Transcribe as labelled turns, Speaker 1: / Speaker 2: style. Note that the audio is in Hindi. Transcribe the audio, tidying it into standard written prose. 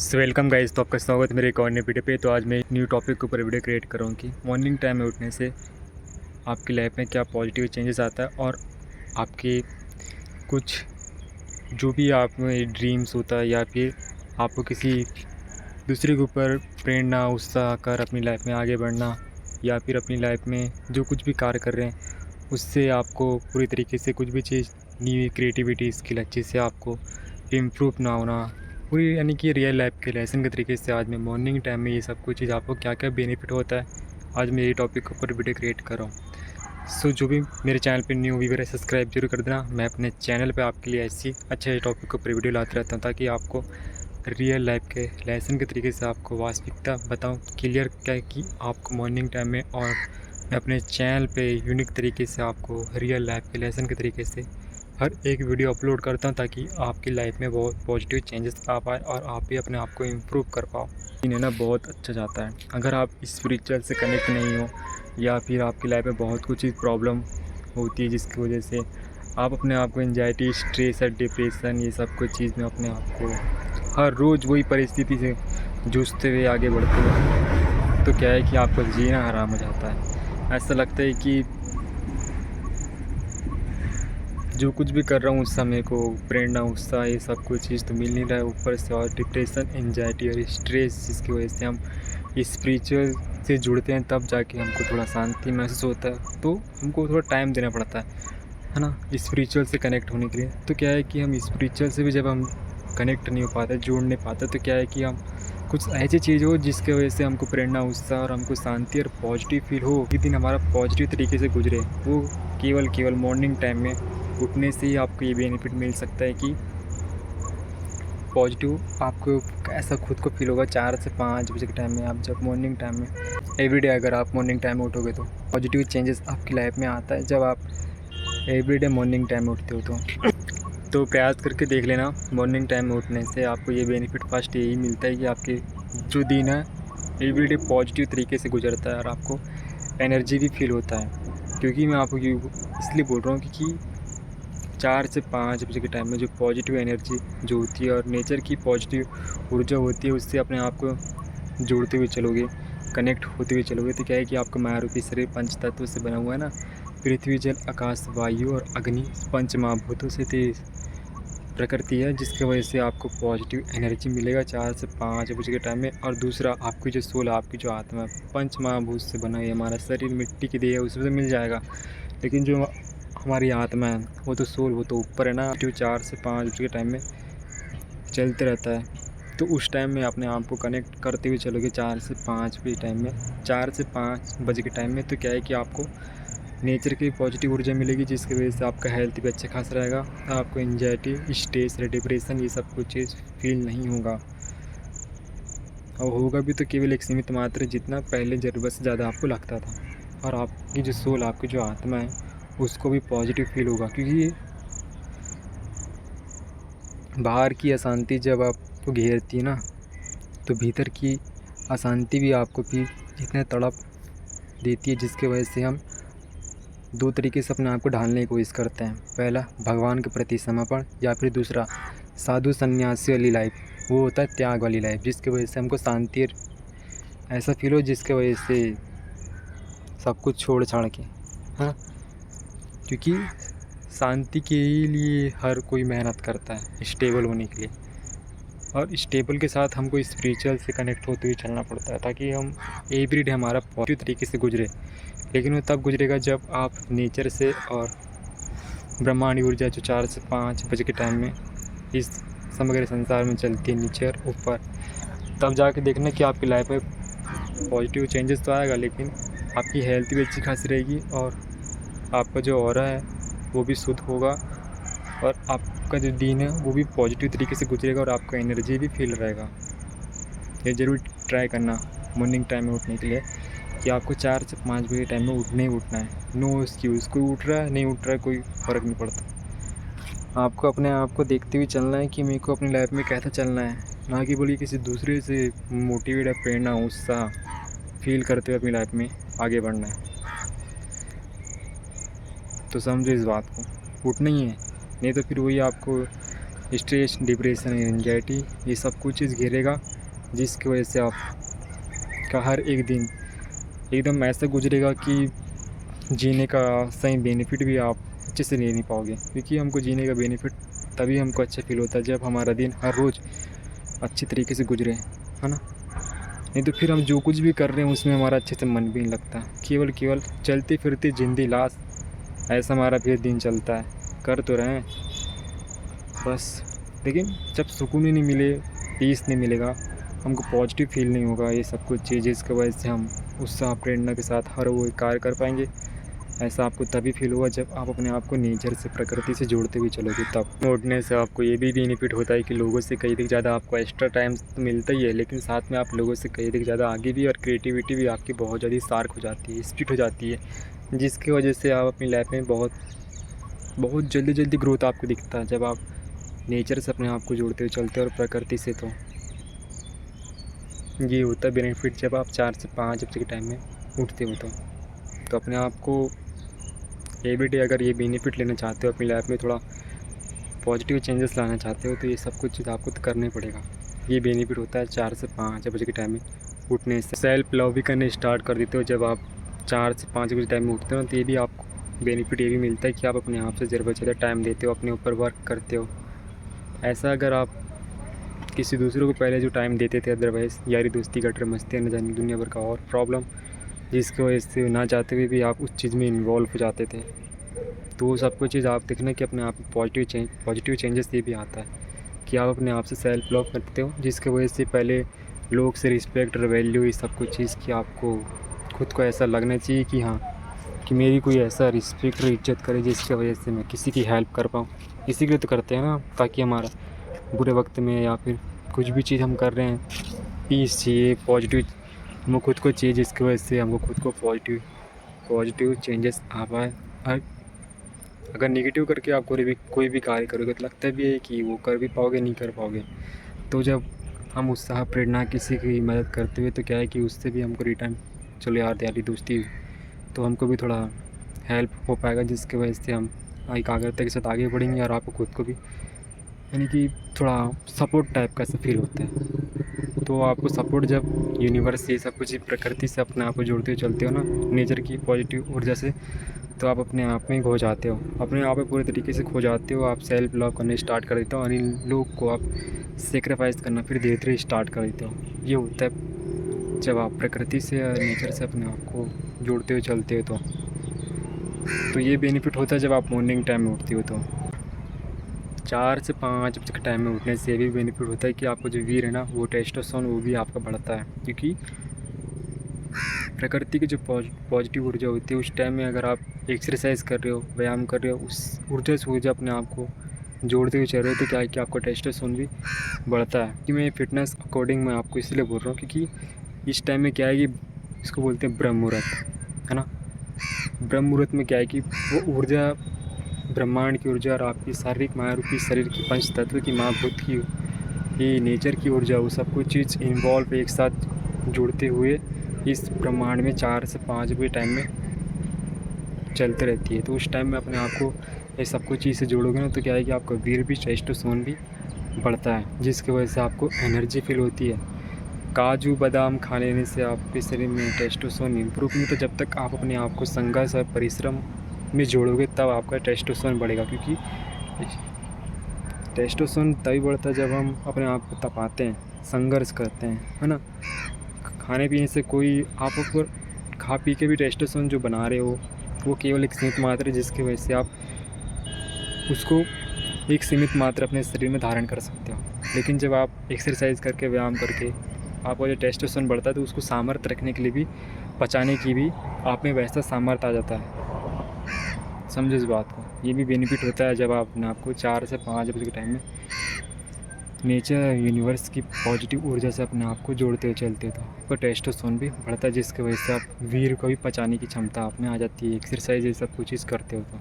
Speaker 1: Welcome guys. तो आपका स्वागत है मेरे एक और नए वीडियो पे। तो आज मैं एक न्यू टॉपिक के ऊपर वीडियो क्रिएट कर रहा हूँ कि मॉर्निंग टाइम में उठने से आपकी लाइफ में क्या पॉजिटिव चेंजेस आता है और आपके कुछ जो भी आप में ड्रीम्स होता है या फिर आपको किसी दूसरे के ऊपर प्रेरणा उत्साह कर अपनी लाइफ में आगे बढ़ना या फिर अपनी लाइफ में जो कुछ भी कार्य कर रहे हैं उससे आपको पूरी तरीके से कुछ भी चीज़ न्यू क्रिएटिविटी स्किल अच्छे से आपको इम्प्रूव ना होना पूरी यानी कि रियल लाइफ के लेसन के तरीके से आज मैं मॉर्निंग टाइम में ये सब कुछ चीज़ आपको क्या क्या बेनिफिट होता है आज मैं ये टॉपिक के ऊपर वीडियो क्रिएट कर रहा हूँ। सो जो भी मेरे चैनल पे न्यू व्यूअर है सब्सक्राइब जरूर कर देना। मैं अपने चैनल पे आपके लिए ऐसी अच्छे टॉपिक के ऊपर वीडियो लाते रहता हूँ ताकि आपको रियल लाइफ के लेसन के तरीके से आपको वास्तविकता बताऊँ क्लियर क्या है कि आपको मॉर्निंग टाइम में। और मैं अपने चैनल पे यूनिक तरीके से आपको रियल लाइफ के लेसन के तरीके से हर एक वीडियो अपलोड करता हूँ ताकि आपकी लाइफ में बहुत पॉजिटिव चेंजेस आ पाए और आप भी अपने आप को इम्प्रूव कर पाओ। इन्हें ना बहुत अच्छा जाता है अगर आप स्पिरिचुअल से कनेक्ट नहीं हो या फिर आपकी लाइफ में बहुत कुछ प्रॉब्लम होती है जिसकी वजह से आप अपने आप को एंजाइटी स्ट्रेस और डिप्रेशन ये सब कुछ चीज़ में अपने आप को हर रोज़ वही परिस्थिति से जूझते हुए आगे बढ़ते हो तो क्या है कि आपको जीना हराम हो जाता है। ऐसा लगता है कि जो कुछ भी कर रहा हूँ उस समय को प्रेरणा उत्साह ये सब कुछ चीज़ तो मिल नहीं रहा है। ऊपर से और डिप्रेशन एंजाइटी और स्ट्रेस जिसकी वजह से हम स्पिरिचुअल से जुड़ते हैं तब जाके हमको थोड़ा शांति महसूस होता है। तो हमको थोड़ा टाइम देना पड़ता है ना स्पिरिचुअल से कनेक्ट होने के लिए। तो क्या है कि हम स्पिरिचुअल से भी जब हम कनेक्ट नहीं हो पाते जुड़ नहीं पाते तो क्या है कि हम कुछ ऐसी चीज़ हो जिसके वजह से हमको प्रेरणा उत्साह और हमको शांति और पॉजिटिव फील हो कि दिन हमारा पॉजिटिव तरीके से गुजरे वो केवल मॉर्निंग टाइम में उठने से ही आपको ये बेनिफिट मिल सकता है कि पॉजिटिव आपको ऐसा खुद को फील होगा 4 से 5 बजे के टाइम में। आप जब मॉर्निंग टाइम में एवरीडे अगर आप मॉर्निंग टाइम में उठोगे तो पॉजिटिव चेंजेस आपकी लाइफ में आता है जब आप एवरीडे मॉर्निंग टाइम में उठते हो तो प्रयास करके देख लेना। मॉर्निंग टाइम में उठने से आपको ये बेनिफिट फर्स्ट यही मिलता है कि आपके जो दिन है एवरीडे पॉजिटिव तरीके से गुजरता है और आपको एनर्जी भी फील होता है। क्योंकि मैं आपको इसलिए बोल रहा हूँ क्योंकि 4 से 5 बजे के टाइम में जो पॉजिटिव एनर्जी जो होती है और नेचर की पॉजिटिव ऊर्जा होती है उससे अपने आप को जोड़ते हुए चलोगे कनेक्ट होते हुए चलोगे तो क्या है कि आपका मायारूपी शरीर पंच तत्व से बना हुआ है ना। पृथ्वी जल आकाश वायु और अग्नि पंच महाभूतों से तेज प्रकृति है जिसकी वजह से आपको पॉजिटिव एनर्जी मिलेगा 4 से 5 बजे के टाइम में। और दूसरा आपकी जो सोल आपकी जो आत्मा है पंच महाभूत से बना है हमारा शरीर मिट्टी की देह है उसमें मिल जाएगा। लेकिन जो हमारी आत्मा है वो तो सोल वो तो ऊपर है ना जो 4 से 5 बजे के टाइम में चलते रहता है। तो उस टाइम में अपने आप को कनेक्ट करते हुए चलोगे 4 से 5 बजे टाइम में 4 से 5 बजे के टाइम में तो क्या है कि आपको नेचर की पॉजिटिव ऊर्जा मिलेगी जिसकी वजह से आपका हेल्थ भी अच्छा खासा रहेगा। आपको एंजाइटी स्ट्रेस डिप्रेशन ये सब कुछ चीज़ फील नहीं होगा और होगा भी तो केवल एक सीमित मात्रा जितना पहले ज़रूरत से ज़्यादा आपको लगता था। और आपकी जो सोल आपकी जो आत्मा है उसको भी पॉजिटिव फील होगा क्योंकि बाहर की अशांति जब आपको घेरती है ना तो भीतर की अशांति भी आपको भी इतने तड़प देती है जिसकी वजह से हम दो तरीके से अपने आप को ढालने की कोशिश करते हैं। पहला भगवान के प्रति समर्पण या फिर दूसरा साधु सन्यासी वाली लाइफ वो होता है त्याग वाली लाइफ जिसकी वजह से हमको शांति ऐसा फील हो जिसकी वजह से सब कुछ छोड़ छाड़ के हाँ। क्योंकि शांति के लिए हर कोई मेहनत करता है स्टेबल होने के लिए और स्टेबल के साथ हमको स्पिरिचुअल से कनेक्ट होते हुए चलना पड़ता है ताकि हम एवरीडे हमारा पॉजिटिव तरीके से गुजरे। लेकिन वो तब गुजरेगा जब आप नेचर से और ब्रह्मांड ऊर्जा जो 4 से 5 बजे के टाइम में इस समग्र संसार में चलती है नीचे ऊपर तब जाके देखना कि आपकी लाइफ में पॉजिटिव चेंजेस तो आएगा लेकिन आपकी हेल्थ भी अच्छी खासी रहेगी और आपका जो ऑरा है वो भी शुद्ध होगा और आपका जो दिन है वो भी पॉजिटिव तरीके से गुजरेगा और आपका एनर्जी भी फील रहेगा। ये ज़रूर ट्राई करना मॉर्निंग टाइम में उठने के लिए कि आपको 4 से 5 बजे टाइम में उठना ही उठना है। नो एक्सक्यूज़ कोई उठ रहा है नहीं उठ रहा है कोई फ़र्क नहीं पड़ता। आपको अपने आप को देखते हुए चलना है कि मेरे को अपनी लाइफ में कैसा चलना है ना कि बोलिए किसी दूसरे से मोटिवेट या प्रेरणा उत्साह फील करते हुए अपनी लाइफ में आगे बढ़ना है। तो समझो इस बात को उठना ही है नहीं तो फिर वही आपको स्ट्रेस, डिप्रेशन, एंजाइटी, ये सब कुछ चीज़ घेरेगा, जिसकी वजह से आपका हर एक दिन एकदम ऐसा गुजरेगा कि जीने का सही बेनिफिट भी आप अच्छे से ले नहीं पाओगे। क्योंकि हमको जीने का बेनिफिट तभी हमको अच्छा फील होता है जब हमारा दिन हर रोज़ अच्छी तरीके से गुजरे, है ना। नहीं तो फिर हम जो कुछ भी कर रहे हैं उसमें हमारा अच्छे से मन भी नहीं लगता। केवल चलती फिरती जिंदी लाश, ऐसा हमारा फिर दिन चलता है। कर तो रहे हैं बस, लेकिन जब सुकून ही नहीं मिले, पीस नहीं मिलेगा, हमको पॉजिटिव फील नहीं होगा, ये सब कुछ चीज़ जिसकी वजह से हम उत्साह प्रेरणा के साथ हर वो कार्य कर पाएंगे। ऐसा आपको तभी फील होगा जब आप अपने आप को नेचर से, प्रकृति से जोड़ते हुए चलोगे। तब उठने से आपको ये भी बेनिफिट होता है कि लोगों से कई अधिक ज़्यादा आपको एक्स्ट्रा टाइम तो मिलता ही है, लेकिन साथ में आप लोगों से कई अधिक ज़्यादा आगे भी, और क्रिएटिविटी भी आपकी बहुत ज़्यादा शार्प हो जाती है, स्पीड हो जाती है, जिसकी वजह से आप अपनी लाइफ में बहुत जल्दी ग्रोथ आपको दिखता है जब आप नेचर से अपने आप को जोड़ते हुए चलते हैं और प्रकृति से। तो ये होता है बेनिफिट जब आप 4 से 5 बजे के टाइम में उठते हो। तो अपने आप को एवरीडे अगर ये बेनिफिट लेना चाहते हो, अपनी लाइफ में थोड़ा पॉजिटिव चेंजेस लाना चाहते हो, तो ये सब कुछ चीज़ आपको तो करना ही पड़ेगा। ये बेनिफिट होता है 4 से 5 बजे के टाइम में उठने से। सेल्फ लव भी करने स्टार्ट कर देते हो जब आप 4 से 5 बजे टाइम में उठते हो, तो ये भी आपको बेनिफिट ये भी मिलता है कि आप अपने आप से ज़्यादा टाइम देते हो, अपने ऊपर वर्क करते हो। ऐसा अगर आप किसी दूसरों को पहले जो टाइम देते थे, अदरवाइज़ यारी दोस्ती, गटर मस्ती, न जाने दुनिया भर का और प्रॉब्लम, जिसकी वजह से ना चाहते हुए भी आप उस चीज़ में इन्वॉल्व हो जाते थे, तो वो सब कुछ चीज़ आप देखना कि अपने आप में पॉजिटिव चेंजेस ये भी आता है कि आप अपने आप से सेल्फ लव करते हो, जिसकी वजह से पहले लोग से रिस्पेक्ट और वैल्यू, ये सब कुछ चीज़ की आपको खुद को ऐसा लगना चाहिए कि हाँ, कि मेरी कोई ऐसा रिस्पेक्ट और इज्जत करे जिसकी वजह से मैं किसी की हेल्प कर पाऊँ। इसी के लिए तो करते हैं ना, ताकि हमारा बुरे वक्त में या फिर कुछ भी चीज़ हम कर रहे हैं, पीस चाहिए, पॉजिटिव हमको खुद को चाहिए, जिसकी वजह से हमको खुद को पॉजिटिव चेंजेस आ पाए। अगर नेगेटिव करके आप कोई भी कार्य करोगे तो लगता भी है कि वो कर भी पाओगे, नहीं कर पाओगे। तो जब हम उत्साह प्रेरणा किसी की मदद करते हुए, तो क्या है कि उससे भी हमको रिटर्न, चलो यारी दोस्ती, तो हमको भी थोड़ा हेल्प हो पाएगा, जिसकी वजह से हम एकाग्रता के साथ आगे बढ़ेंगे और आपको खुद को भी यानी कि थोड़ा सपोर्ट टाइप का सा फील होता है। तो आपको सपोर्ट जब यूनिवर्स से, सब कुछ प्रकृति से अपने आप को जोड़ते हुए चलते हो ना, नेचर की पॉजिटिव ऊर्जा से, तो आप अपने आप में खो जाते हो, अपने आप में पूरे तरीके से खो जाते हो। आप सेल्फ लव करने स्टार्ट कर देते हो और इन लोग को आप सेक्रीफाइस करना फिर धीरे धीरे स्टार्ट कर देते हो। ये होता है जब आप प्रकृति से और नेचर से अपने आप को जोड़ते हुए चलते हो। तो ये बेनिफिट होता है जब आप मॉर्निंग टाइम में उठते हो। तो 4 से 5 बजे के टाइम में उठने से भी बेनिफिट होता है कि आपको जो वीर है ना, वो टेस्टोस्टेरोन वो भी आपका बढ़ता है। क्योंकि प्रकृति की जो पॉजिटिव ऊर्जा होती है, उस टाइम में अगर आप एक्सरसाइज कर रहे हो, व्यायाम कर रहे हो, उस ऊर्जा से ऊर्जा अपने आप को जोड़ते हुए चल रहे हो, तो क्या है कि आपका टेस्टोस्टेरोन भी बढ़ता है। कि मैं फिटनेस अकॉर्डिंग मैं आपको इसलिए बोल रहा हूँ क्योंकि इस टाइम में क्या है कि इसको बोलते हैं ब्रह्म मुहूर्त, है ना। ब्रह्म मुहूर्त में क्या है कि वो ऊर्जा, ब्रह्मांड की ऊर्जा और आपकी शारीरिक माया रूपी शरीर की पंच तत्व की माँ भूत की, ये नेचर की ऊर्जा, वो सब कुछ चीज़ इन्वॉल्व एक साथ जुड़ते हुए इस ब्रह्मांड में 4 से 5 बजे टाइम में चलते रहती है। तो उस टाइम में अपने आप को ये सब कुछ चीज़ से जोड़ोगे ना, तो क्या है कि आपका वीर भी, टेस्टोस्टेरोन भी बढ़ता है, जिसकी वजह से आपको एनर्जी फील होती है। काजू बादाम खा लेने से आपके शरीर में टेस्टोस्टेरोन इम्प्रूव नहीं, तो जब तक आप अपने आप को संघर्ष और परिश्रम में जोड़ोगे तब आपका टेस्टोस्टेरोन बढ़ेगा। क्योंकि टेस्टोस्टेरोन तभी बढ़ता है जब हम अपने आप को तपाते हैं, संघर्ष करते हैं, है ना। खाने पीने से कोई आप ऊपर खा पी के भी टेस्टोस्टेरोन जो बना रहे हो, वो केवल एक सीमित मात्रा है, जिसकी वजह से आप उसको एक सीमित मात्रा अपने शरीर में धारण कर सकते हो। लेकिन जब आप एक्सरसाइज करके, व्यायाम करके आपका जो टेस्टोस्टेरोन बढ़ता है, तो उसको सामर्थ्य रखने के लिए भी, पचाने की भी आप में वैसा सामर्थ्य आ जाता है। समझो इस बात को। ये भी बेनिफिट होता है जब आप अपने आपको 4 से 5 बजे के टाइम में नेचर, यूनिवर्स की पॉजिटिव ऊर्जा से अपने आप को जोड़ते हुए चलते हो। तो आपका टेस्टोस्टेरोन भी बढ़ता है, जिसकी वजह से आप वीर को भी पचाने की क्षमता आप में आ जाती है। एक्सरसाइज ये सब कुछ चीज़ करते हो तो